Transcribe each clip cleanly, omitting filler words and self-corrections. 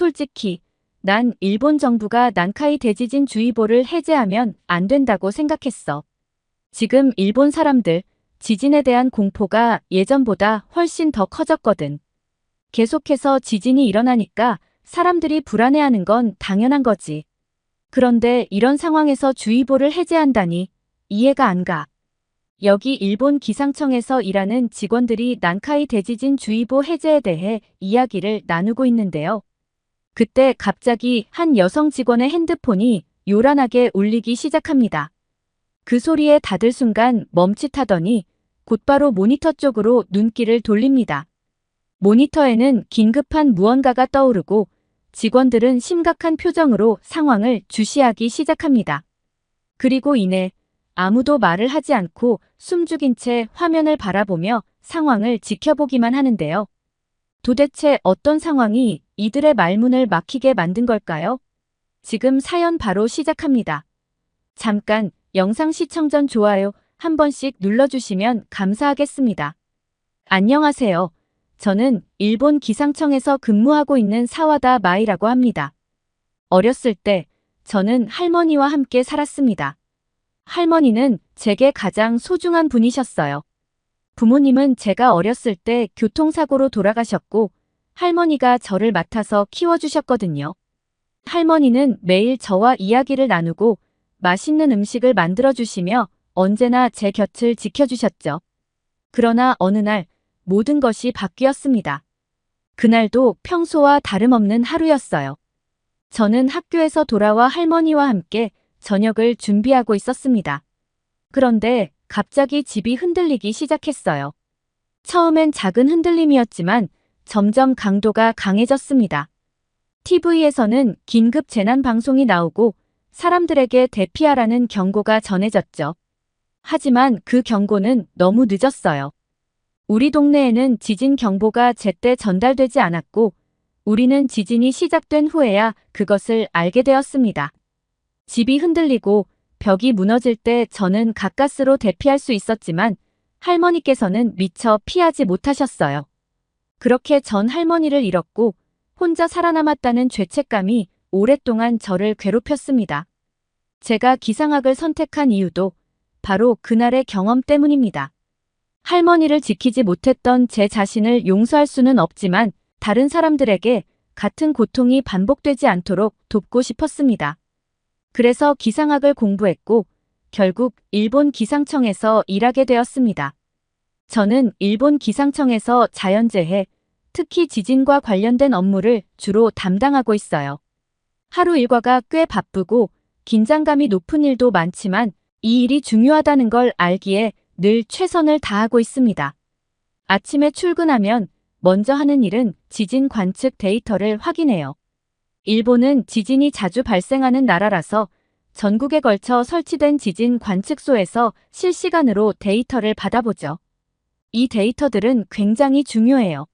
솔직히 난 일본 정부가 난카이 대지진 주의보를 해제하면 안 된다고 생각했어. 지금 일본 사람들 지진에 대한 공포가 예전보다 훨씬 더 커졌거든. 계속해서 지진이 일어나니까 사람들이 불안해하는 건 당연한 거지. 그런데 이런 상황에서 주의보를 해제한다니 이해가 안 가. 여기 일본 기상청에서 일하는 직원들이 난카이 대지진 주의보 해제에 대해 이야기를 나누고 있는데요. 그때 갑자기 한 여성 직원의 핸드폰이 요란하게 울리기 시작합니다. 그 소리에 다들 순간 멈칫하더니 곧바로 모니터 쪽으로 눈길을 돌립니다. 모니터에는 긴급한 무언가가 떠오르고 직원들은 심각한 표정으로 상황을 주시하기 시작합니다. 그리고 이내 아무도 말을 하지 않고 숨죽인 채 화면을 바라보며 상황을 지켜보기만 하는데요. 도대체 어떤 상황이 이들의 말문을 막히게 만든 걸까요? 지금 사연 바로 시작합니다. 잠깐 영상 시청 전 좋아요 한 번씩 눌러주시면 감사하겠습니다. 안녕하세요. 저는 일본 기상청에서 근무하고 있는 사와다 마이라고 합니다. 어렸을 때 저는 할머니와 함께 살았습니다. 할머니는 제게 가장 소중한 분이셨어요. 부모님은 제가 어렸을 때 교통사고로 돌아가셨고 할머니가 저를 맡아서 키워주셨거든요. 할머니는 매일 저와 이야기를 나누고 맛있는 음식을 만들어주시며 언제나 제 곁을 지켜주셨죠. 그러나 어느 날 모든 것이 바뀌었습니다. 그날도 평소와 다름없는 하루였어요. 저는 학교에서 돌아와 할머니와 함께 저녁을 준비하고 있었습니다. 그런데 갑자기 집이 흔들리기 시작했어요. 처음엔 작은 흔들림이었지만 점점 강도가 강해졌습니다. TV에서는 긴급 재난 방송이 나오고 사람들에게 대피하라는 경고가 전해졌죠. 하지만 그 경고는 너무 늦었어요. 우리 동네에는 지진 경보가 제때 전달되지 않았고 우리는 지진이 시작된 후에야 그것을 알게 되었습니다. 집이 흔들리고 벽이 무너질 때 저는 가까스로 대피할 수 있었지만 할머니께서는 미처 피하지 못하셨어요. 그렇게 전 할머니를 잃었고 혼자 살아남았다는 죄책감이 오랫동안 저를 괴롭혔습니다. 제가 기상학을 선택한 이유도 바로 그날의 경험 때문입니다. 할머니를 지키지 못했던 제 자신을 용서할 수는 없지만 다른 사람들에게 같은 고통이 반복되지 않도록 돕고 싶었습니다. 그래서 기상학을 공부했고 결국 일본 기상청에서 일하게 되었습니다. 저는 일본 기상청에서 자연재해, 특히 지진과 관련된 업무를 주로 담당하고 있어요. 하루 일과가 꽤 바쁘고 긴장감이 높은 일도 많지만 이 일이 중요하다는 걸 알기에 늘 최선을 다하고 있습니다. 아침에 출근하면 먼저 하는 일은 지진 관측 데이터를 확인해요. 일본은 지진이 자주 발생하는 나라라서 전국에 걸쳐 설치된 지진 관측소에서 실시간으로 데이터를 받아보죠. 이 데이터들은 굉장히 중요해요.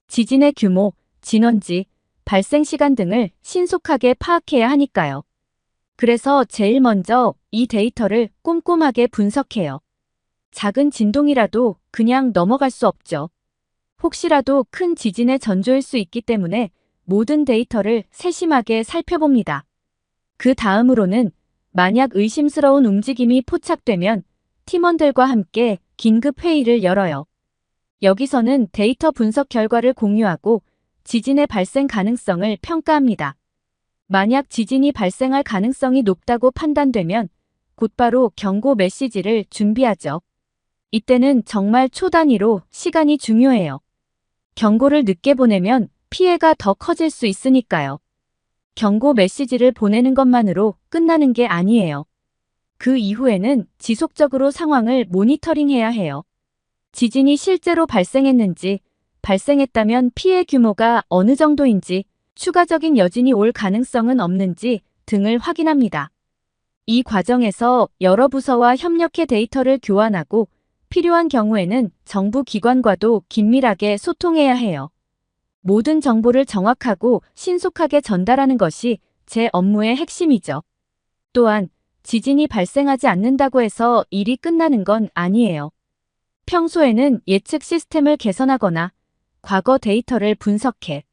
지진의 규모, 진원지, 발생 시간 등을 신속하게 파악해야 하니까요. 그래서 제일 먼저 이 데이터를 꼼꼼하게 분석해요. 작은 진동이라도 그냥 넘어갈 수 없죠. 혹시라도 큰 지진의 전조일 수 있기 때문에 모든 데이터를 세심하게 살펴봅니다. 그 다음으로는 만약 의심스러운 움직임이 포착되면 팀원들과 함께 긴급 회의를 열어요. 여기서는 데이터 분석 결과를 공유하고 지진의 발생 가능성을 평가합니다. 만약 지진이 발생할 가능성이 높다고 판단되면 곧바로 경고 메시지를 준비하죠. 이때는 정말 초단위로 시간이 중요해요. 경고를 늦게 보내면 피해가 더 커질 수 있으니까요. 경고 메시지를 보내는 것만으로 끝나는 게 아니에요. 그 이후에는 지속적으로 상황을 모니터링해야 해요. 지진이 실제로 발생했는지, 발생했다면 피해 규모가 어느 정도인지, 추가적인 여진이 올 가능성은 없는지 등을 확인합니다. 이 과정에서 여러 부서와 협력해 데이터를 교환하고 필요한 경우에는 정부 기관과도 긴밀하게 소통해야 해요. 모든 정보를 정확하고 신속하게 전달하는 것이 제 업무의 핵심이죠. 또한 지진이 발생하지 않는다고 해서 일이 끝나는 건 아니에요. 평소에는 예측 시스템을 개선하거나 과거 데이터를 분석해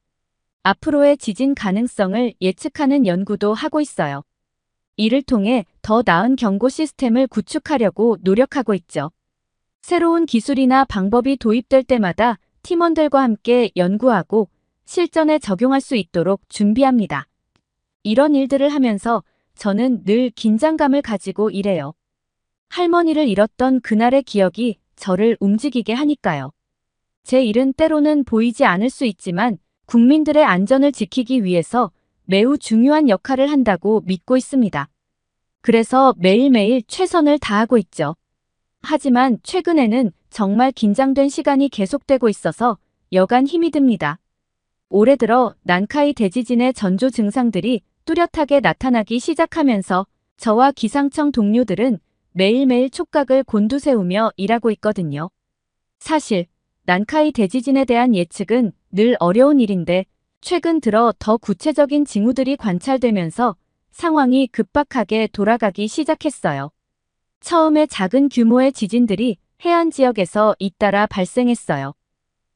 앞으로의 지진 가능성을 예측하는 연구도 하고 있어요. 이를 통해 더 나은 경고 시스템을 구축하려고 노력하고 있죠. 새로운 기술이나 방법이 도입될 때마다 팀원들과 함께 연구하고 실전에 적용할 수 있도록 준비합니다. 이런 일들을 하면서 저는 늘 긴장감을 가지고 일해요. 할머니를 잃었던 그날의 기억이 저를 움직이게 하니까요. 제 일은 때로는 보이지 않을 수 있지만 국민들의 안전을 지키기 위해서 매우 중요한 역할을 한다고 믿고 있습니다. 그래서 매일매일 최선을 다하고 있죠. 하지만 최근에는 정말 긴장된 시간이 계속되고 있어서 여간 힘이 듭니다. 올해 들어 난카이 대지진의 전조 증상들이 뚜렷하게 나타나기 시작하면서 저와 기상청 동료들은 매일매일 촉각을 곤두세우며 일하고 있거든요. 사실 난카이 대지진에 대한 예측은 늘 어려운 일인데 최근 들어 더 구체적인 징후들이 관찰되면서 상황이 급박하게 돌아가기 시작했어요. 처음에 작은 규모의 지진들이 해안 지역에서 잇따라 발생했어요.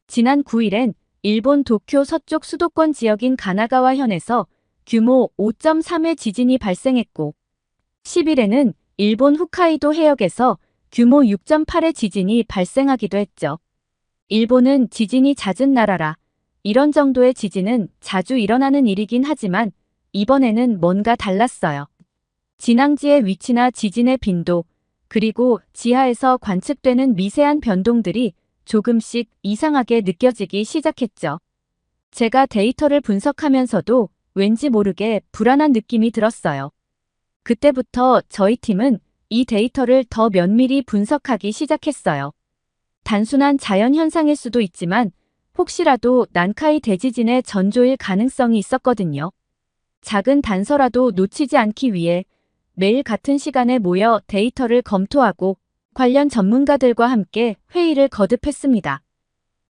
지난 9일엔 일본 도쿄 서쪽 수도권 지역인 가나가와현에서 규모 5.3의 지진이 발생했고 10일에는 일본 홋카이도 해역에서 규모 6.8의 지진이 발생하기도 했죠. 일본은 지진이 잦은 나라라 이런 정도의 지진은 자주 일어나는 일이긴 하지만 이번에는 뭔가 달랐어요. 진앙지의 위치나 지진의 빈도, 그리고 지하에서 관측되는 미세한 변동들이 조금씩 이상하게 느껴지기 시작했죠. 제가 데이터를 분석하면서도 왠지 모르게 불안한 느낌이 들었어요. 그때부터 저희 팀은 이 데이터를 더 면밀히 분석하기 시작했어요. 단순한 자연현상일 수도 있지만 혹시라도 난카이 대지진의 전조일 가능성이 있었거든요. 작은 단서라도 놓치지 않기 위해 매일 같은 시간에 모여 데이터를 검토하고 관련 전문가들과 함께 회의를 거듭했습니다.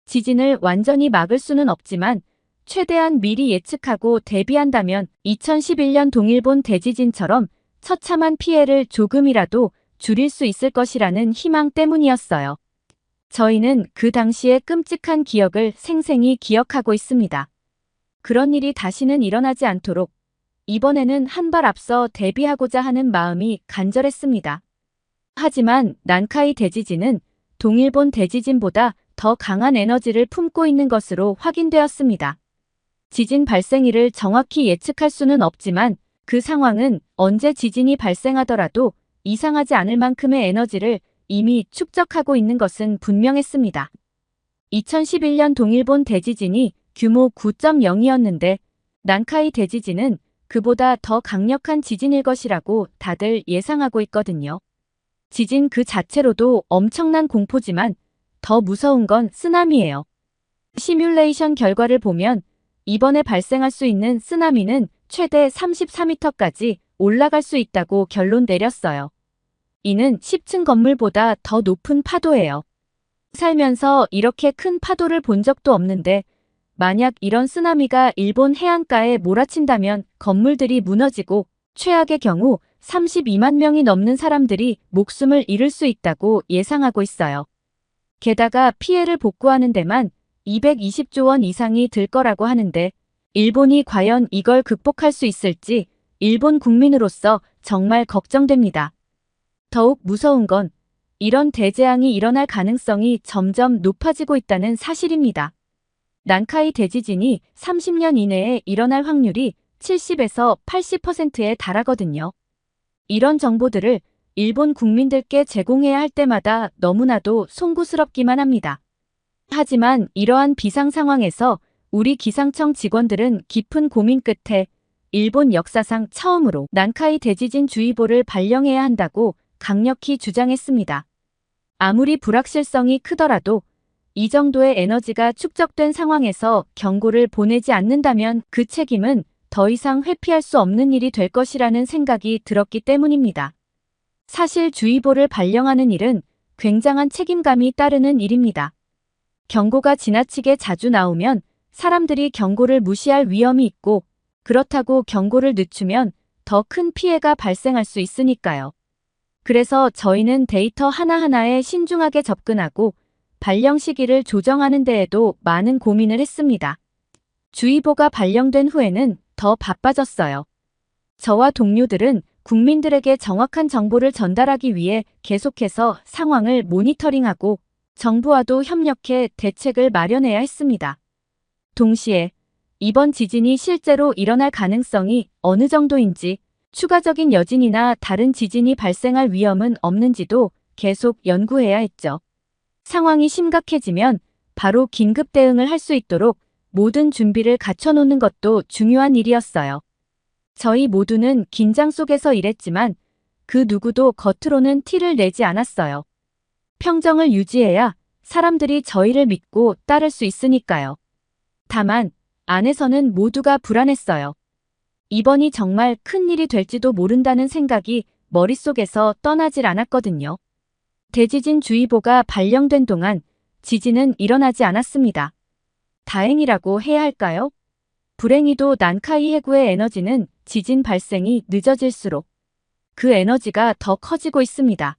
지진을 완전히 막을 수는 없지만 최대한 미리 예측하고 대비한다면 2011년 동일본 대지진처럼 처참한 피해를 조금이라도 줄일 수 있을 것이라는 희망 때문이었어요. 저희는 그 당시의 끔찍한 기억을 생생히 기억하고 있습니다. 그런 일이 다시는 일어나지 않도록 이번에는 한 발 앞서 대비하고자 하는 마음이 간절했습니다. 하지만 난카이 대지진은 동일본 대지진보다 더 강한 에너지를 품고 있는 것으로 확인되었습니다. 지진 발생일을 정확히 예측할 수는 없지만 그 상황은 언제 지진이 발생하더라도 이상하지 않을 만큼의 에너지를 이미 축적하고 있는 것은 분명했습니다. 2011년 동일본 대지진이 규모 9.0이었는데 난카이 대지진은 그보다 더 강력한 지진일 것이라고 다들 예상하고 있거든요. 지진 그 자체로도 엄청난 공포지만 더 무서운 건 쓰나미예요. 시뮬레이션 결과를 보면 이번에 발생할 수 있는 쓰나미는 최대 34m까지 올라갈 수 있다고 결론 내렸어요. 이는 10층 건물보다 더 높은 파도예요. 살면서 이렇게 큰 파도를 본 적도 없는데 만약 이런 쓰나미가 일본 해안가에 몰아친다면 건물들이 무너지고 최악의 경우 32만 명이 넘는 사람들이 목숨을 잃을 수 있다고 예상하고 있어요. 게다가 피해를 복구하는 데만 220조 원 이상이 들 거라고 하는데 일본이 과연 이걸 극복할 수 있을지 일본 국민으로서 정말 걱정됩니다. 더욱 무서운 건 이런 대재앙이 일어날 가능성이 점점 높아지고 있다는 사실입니다. 난카이 대지진이 30년 이내에 일어날 확률이 70에서 80%에 달하거든요. 이런 정보들을 일본 국민들께 제공해야 할 때마다 너무나도 송구스럽기만 합니다. 하지만 이러한 비상 상황에서 우리 기상청 직원들은 깊은 고민 끝에 일본 역사상 처음으로 난카이 대지진 주의보를 발령해야 한다고 강력히 주장했습니다. 아무리 불확실성이 크더라도 이 정도의 에너지가 축적된 상황에서 경고를 보내지 않는다면 그 책임은 더 이상 회피할 수 없는 일이 될 것이라는 생각이 들었기 때문입니다. 사실 주의보를 발령하는 일은 굉장한 책임감이 따르는 일입니다. 경고가 지나치게 자주 나오면 사람들이 경고를 무시할 위험이 있고 그렇다고 경고를 늦추면 더 큰 피해가 발생할 수 있으니까요. 그래서 저희는 데이터 하나하나에 신중하게 접근하고 발령 시기를 조정하는 데에도 많은 고민을 했습니다. 주의보가 발령된 후에는 더 바빠졌어요. 저와 동료들은 국민들에게 정확한 정보를 전달하기 위해 계속해서 상황을 모니터링하고 정부와도 협력해 대책을 마련해야 했습니다. 동시에 이번 지진이 실제로 일어날 가능성이 어느 정도인지, 추가적인 여진이나 다른 지진이 발생할 위험은 없는지도 계속 연구해야 했죠. 상황이 심각해지면 바로 긴급 대응을 할 수 있도록 모든 준비를 갖춰놓는 것도 중요한 일이었어요. 저희 모두는 긴장 속에서 일했지만 그 누구도 겉으로는 티를 내지 않았어요. 평정을 유지해야 사람들이 저희를 믿고 따를 수 있으니까요. 다만 안에서는 모두가 불안했어요. 이번이 정말 큰 일이 될지도 모른다는 생각이 머릿속에서 떠나질 않았거든요. 대지진 주의보가 발령된 동안 지진은 일어나지 않았습니다. 다행이라고 해야 할까요? 불행히도 난카이 해구의 에너지는 지진 발생이 늦어질수록 그 에너지가 더 커지고 있습니다.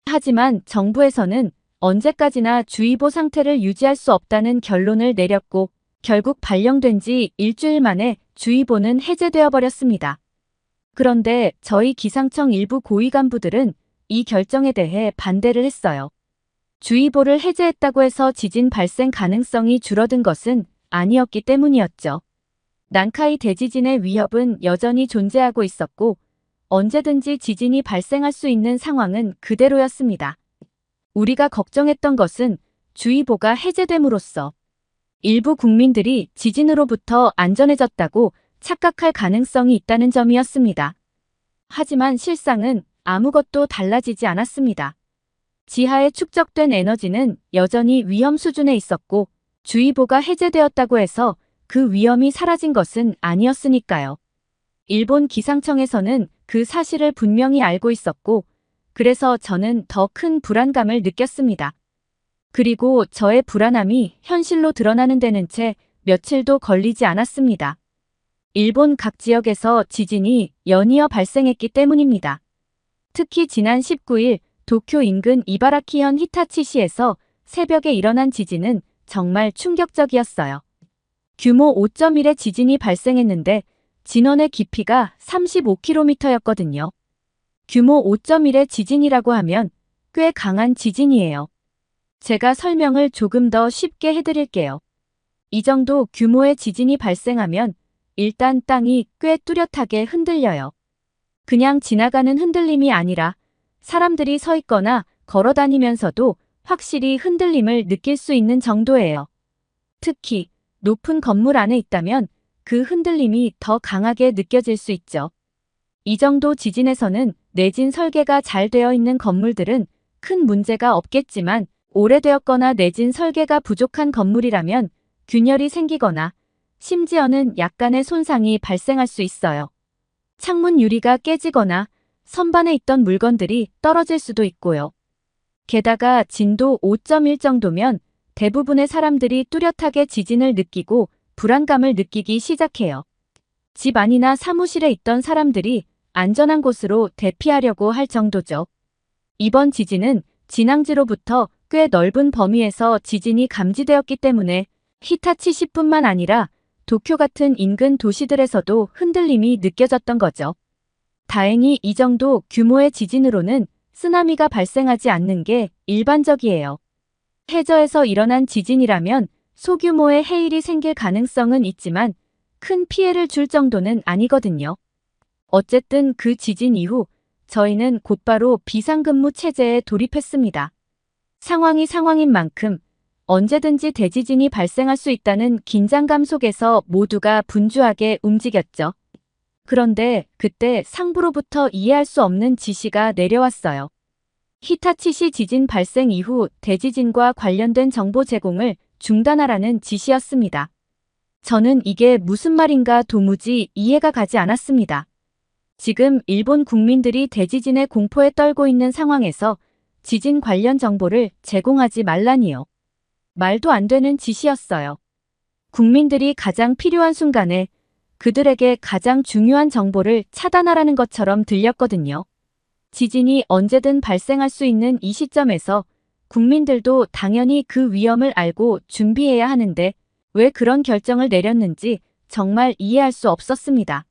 하지만 정부에서는 언제까지나 주의보 상태를 유지할 수 없다는 결론을 내렸고 결국 발령된 지 일주일 만에 주의보는 해제되어 버렸습니다. 그런데 저희 기상청 일부 고위 간부들은 이 결정에 대해 반대를 했어요. 주의보를 해제했다고 해서 지진 발생 가능성이 줄어든 것은 아니었기 때문이었죠. 난카이 대지진의 위협은 여전히 존재하고 있었고 언제든지 지진이 발생할 수 있는 상황은 그대로였습니다. 우리가 걱정했던 것은 주의보가 해제됨으로써 일부 국민들이 지진으로부터 안전해졌다고 착각할 가능성이 있다는 점이었습니다. 하지만 실상은 아무것도 달라지지 않았습니다. 지하에 축적된 에너지는 여전히 위험 수준에 있었고 주의보가 해제되었다고 해서 그 위험이 사라진 것은 아니었으니까요. 일본 기상청에서는 그 사실을 분명히 알고 있었고 그래서 저는 더 큰 불안감을 느꼈습니다. 그리고 저의 불안함이 현실로 드러나는 데는 채 며칠도 걸리지 않았습니다. 일본 각 지역에서 지진이 연이어 발생했기 때문입니다. 특히 지난 19일 도쿄 인근 이바라키현 히타치시에서 새벽에 일어난 지진은 정말 충격적이었어요. 규모 5.1의 지진이 발생했는데 진원의 깊이가 35km였거든요. 규모 5.1의 지진이라고 하면 꽤 강한 지진이에요. 제가 설명을 조금 더 쉽게 해드릴게요. 이 정도 규모의 지진이 발생하면 일단 땅이 꽤 뚜렷하게 흔들려요. 그냥 지나가는 흔들림이 아니라 사람들이 서 있거나 걸어 다니면서도 확실히 흔들림을 느낄 수 있는 정도예요. 특히 높은 건물 안에 있다면 그 흔들림이 더 강하게 느껴질 수 있죠. 이 정도 지진에서는 내진 설계가 잘 되어 있는 건물들은 큰 문제가 없겠지만 오래되었거나 내진 설계가 부족한 건물이라면 균열이 생기거나 심지어는 약간의 손상이 발생할 수 있어요. 창문 유리가 깨지거나 선반에 있던 물건들이 떨어질 수도 있고요. 게다가 진도 5.1 정도면 대부분의 사람들이 뚜렷하게 지진을 느끼고 불안감을 느끼기 시작해요. 집 안이나 사무실에 있던 사람들이 안전한 곳으로 대피하려고 할 정도죠. 이번 지진은 진앙지로부터 꽤 넓은 범위에서 지진이 감지되었기 때문에 히타치시뿐만 아니라 도쿄 같은 인근 도시들에서도 흔들림이 느껴졌던 거죠. 다행히 이 정도 규모의 지진으로는 쓰나미가 발생하지 않는 게 일반적이에요. 해저에서 일어난 지진이라면 소규모의 해일이 생길 가능성은 있지만 큰 피해를 줄 정도는 아니거든요. 어쨌든 그 지진 이후 저희는 곧바로 비상근무 체제에 돌입했습니다. 상황이 상황인 만큼 언제든지 대지진이 발생할 수 있다는 긴장감 속에서 모두가 분주하게 움직였죠. 그런데 그때 상부로부터 이해할 수 없는 지시가 내려왔어요. 히타치시 지진 발생 이후 대지진과 관련된 정보 제공을 중단하라는 지시였습니다. 저는 이게 무슨 말인가 도무지 이해가 가지 않았습니다. 지금 일본 국민들이 대지진의 공포에 떨고 있는 상황에서 지진 관련 정보를 제공하지 말라니요. 말도 안 되는 지시였어요. 국민들이 가장 필요한 순간에 그들에게 가장 중요한 정보를 차단하라는 것처럼 들렸거든요. 지진이 언제든 발생할 수 있는 이 시점에서 국민들도 당연히 그 위험을 알고 준비해야 하는데 왜 그런 결정을 내렸는지 정말 이해할 수 없었습니다.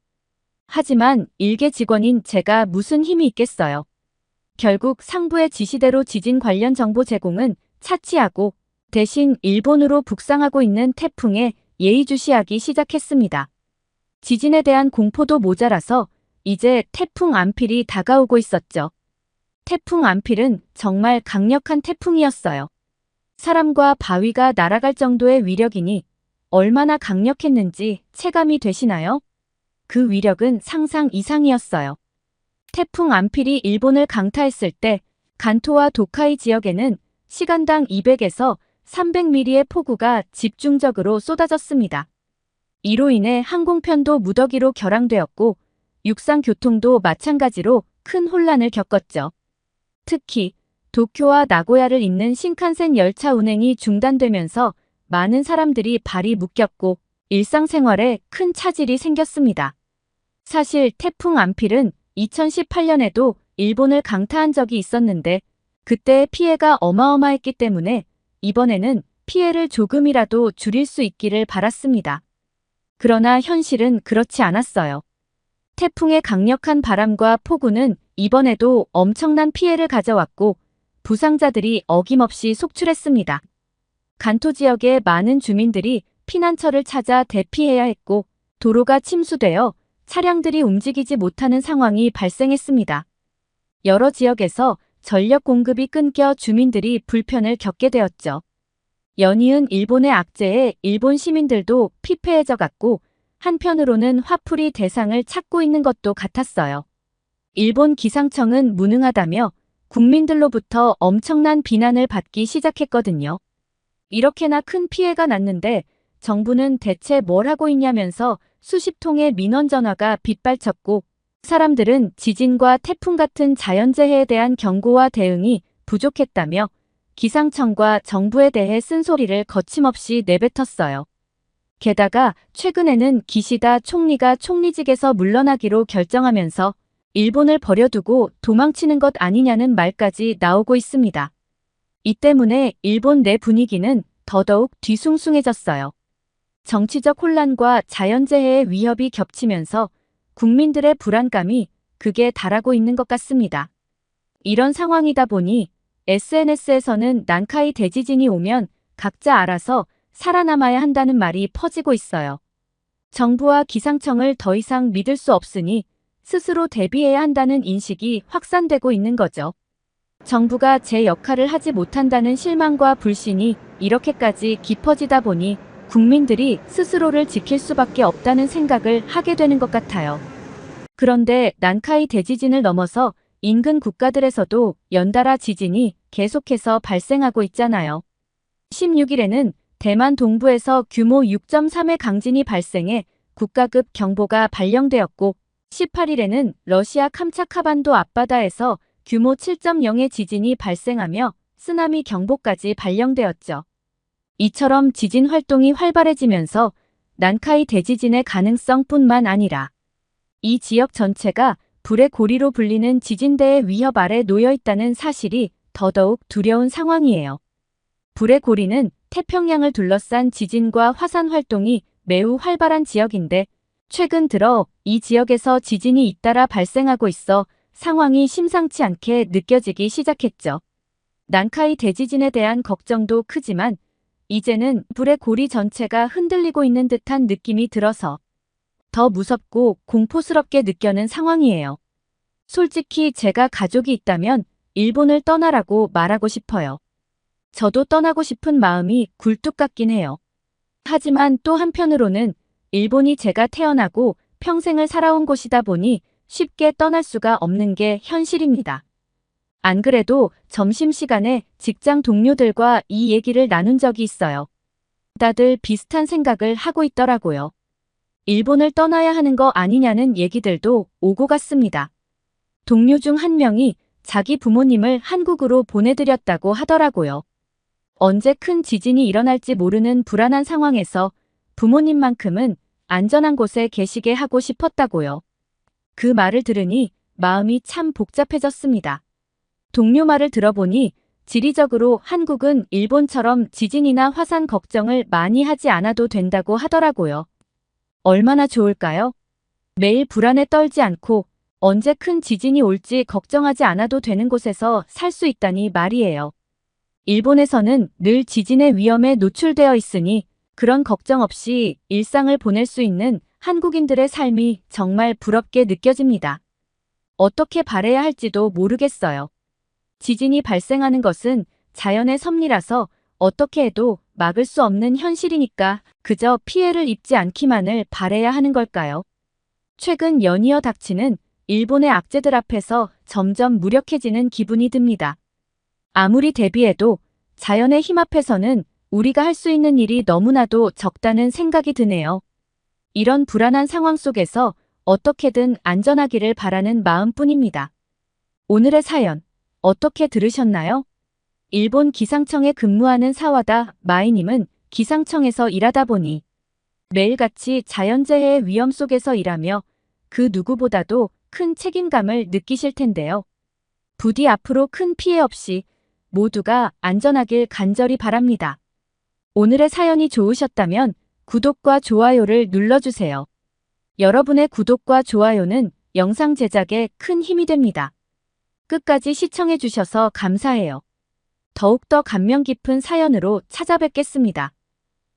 하지만 일개 직원인 제가 무슨 힘이 있겠어요. 결국 상부의 지시대로 지진 관련 정보 제공은 차치하고 대신 일본으로 북상하고 있는 태풍에 예의주시하기 시작했습니다. 지진에 대한 공포도 모자라서 이제 태풍 안필이 다가오고 있었죠. 태풍 안필은 정말 강력한 태풍이었어요. 사람과 바위가 날아갈 정도의 위력이니 얼마나 강력했는지 체감이 되시나요? 그 위력은 상상 이상이었어요. 태풍 안필이 일본을 강타했을 때 간토와 도카이 지역에는 시간당 200에서 300mm의 폭우가 집중적으로 쏟아졌습니다. 이로 인해 항공편도 무더기로 결항되었고 육상 교통도 마찬가지로 큰 혼란을 겪었죠. 특히 도쿄와 나고야를 잇는 신칸센 열차 운행이 중단되면서 많은 사람들이 발이 묶였고 일상생활에 큰 차질이 생겼습니다. 사실 태풍 안필은 2018년에도 일본을 강타한 적이 있었는데 그때의 피해가 어마어마했기 때문에 이번에는 피해를 조금이라도 줄일 수 있기를 바랐습니다. 그러나 현실은 그렇지 않았어요. 태풍의 강력한 바람과 폭우는 이번에도 엄청난 피해를 가져왔고 부상자들이 어김없이 속출했습니다. 간토 지역의 많은 주민들이 피난처를 찾아 대피해야 했고 도로가 침수되어 차량들이 움직이지 못하는 상황이 발생했습니다. 여러 지역에서 전력 공급이 끊겨 주민들이 불편을 겪게 되었죠. 연이은 일본의 악재에 일본 시민들도 피폐해져 갔고 한편으로는 화풀이 대상을 찾고 있는 것도 같았어요. 일본 기상청은 무능하다며 국민들로부터 엄청난 비난을 받기 시작했거든요. 이렇게나 큰 피해가 났는데 정부는 대체 뭘 하고 있냐면서 수십 통의 민원 전화가 빗발쳤고 사람들은 지진과 태풍 같은 자연재해에 대한 경고와 대응이 부족했다며 기상청과 정부에 대해 쓴소리를 거침없이 내뱉었어요. 게다가 최근에는 기시다 총리가 총리직에서 물러나기로 결정하면서 일본을 버려두고 도망치는 것 아니냐는 말까지 나오고 있습니다. 이 때문에 일본 내 분위기는 더더욱 뒤숭숭해졌어요. 정치적 혼란과 자연재해의 위협이 겹치면서 국민들의 불안감이 극에 달하고 있는 것 같습니다. 이런 상황이다 보니 SNS에서는 난카이 대지진이 오면 각자 알아서 살아남아야 한다는 말이 퍼지고 있어요. 정부와 기상청을 더 이상 믿을 수 없으니 스스로 대비해야 한다는 인식이 확산되고 있는 거죠. 정부가 제 역할을 하지 못한다는 실망과 불신이 이렇게까지 깊어지다 보니 국민들이 스스로를 지킬 수밖에 없다는 생각을 하게 되는 것 같아요. 그런데 난카이 대지진을 넘어서 인근 국가들에서도 연달아 지진이 계속해서 발생하고 있잖아요. 16일에는 대만 동부에서 규모 6.3의 강진이 발생해 국가급 경보가 발령되었고 18일에는 러시아 캄차카반도 앞바다에서 규모 7.0의 지진이 발생하며 쓰나미 경보까지 발령되었죠. 이처럼 지진 활동이 활발해지면서 난카이 대지진의 가능성뿐만 아니라 이 지역 전체가 불의 고리로 불리는 지진대의 위협 아래 놓여 있다는 사실이 더더욱 두려운 상황이에요. 불의 고리는 태평양을 둘러싼 지진과 화산 활동이 매우 활발한 지역인데 최근 들어 이 지역에서 지진이 잇따라 발생하고 있어 상황이 심상치 않게 느껴지기 시작했죠. 난카이 대지진에 대한 걱정도 크지만 이제는 불의 고리 전체가 흔들리고 있는 듯한 느낌이 들어서 더 무섭고 공포스럽게 느껴는 상황이에요. 솔직히 제가 가족이 있다면 일본을 떠나라고 말하고 싶어요. 저도 떠나고 싶은 마음이 굴뚝 같긴 해요. 하지만 또 한편으로는 일본이 제가 태어나고 평생을 살아온 곳이다 보니 쉽게 떠날 수가 없는 게 현실입니다. 안 그래도 점심시간에 직장 동료들과 이 얘기를 나눈 적이 있어요. 다들 비슷한 생각을 하고 있더라고요. 일본을 떠나야 하는 거 아니냐는 얘기들도 오고 갔습니다. 동료 중 한 명이 자기 부모님을 한국으로 보내드렸다고 하더라고요. 언제 큰 지진이 일어날지 모르는 불안한 상황에서 부모님만큼은 안전한 곳에 계시게 하고 싶었다고요. 그 말을 들으니 마음이 참 복잡해졌습니다. 동료 말을 들어보니 지리적으로 한국은 일본처럼 지진이나 화산 걱정을 많이 하지 않아도 된다고 하더라고요. 얼마나 좋을까요? 매일 불안에 떨지 않고 언제 큰 지진이 올지 걱정하지 않아도 되는 곳에서 살 수 있다니 말이에요. 일본에서는 늘 지진의 위험에 노출되어 있으니 그런 걱정 없이 일상을 보낼 수 있는 한국인들의 삶이 정말 부럽게 느껴집니다. 어떻게 바래야 할지도 모르겠어요. 지진이 발생하는 것은 자연의 섭리라서 어떻게 해도 막을 수 없는 현실이니까 그저 피해를 입지 않기만을 바래야 하는 걸까요? 최근 연이어 닥치는 일본의 악재들 앞에서 점점 무력해지는 기분이 듭니다. 아무리 대비해도 자연의 힘 앞에서는 우리가 할 수 있는 일이 너무나도 적다는 생각이 드네요. 이런 불안한 상황 속에서 어떻게든 안전하기를 바라는 마음뿐입니다. 오늘의 사연, 어떻게 들으셨나요? 일본 기상청에 근무하는 사와다 마이님은 기상청에서 일하다 보니 매일같이 자연재해의 위험 속에서 일하며 그 누구보다도 큰 책임감을 느끼실 텐데요. 부디 앞으로 큰 피해 없이 모두가 안전하길 간절히 바랍니다. 오늘의 사연이 좋으셨다면 구독과 좋아요를 눌러주세요. 여러분의 구독과 좋아요는 영상 제작에 큰 힘이 됩니다. 끝까지 시청해주셔서 감사해요. 더욱더 감명 깊은 사연으로 찾아뵙겠습니다.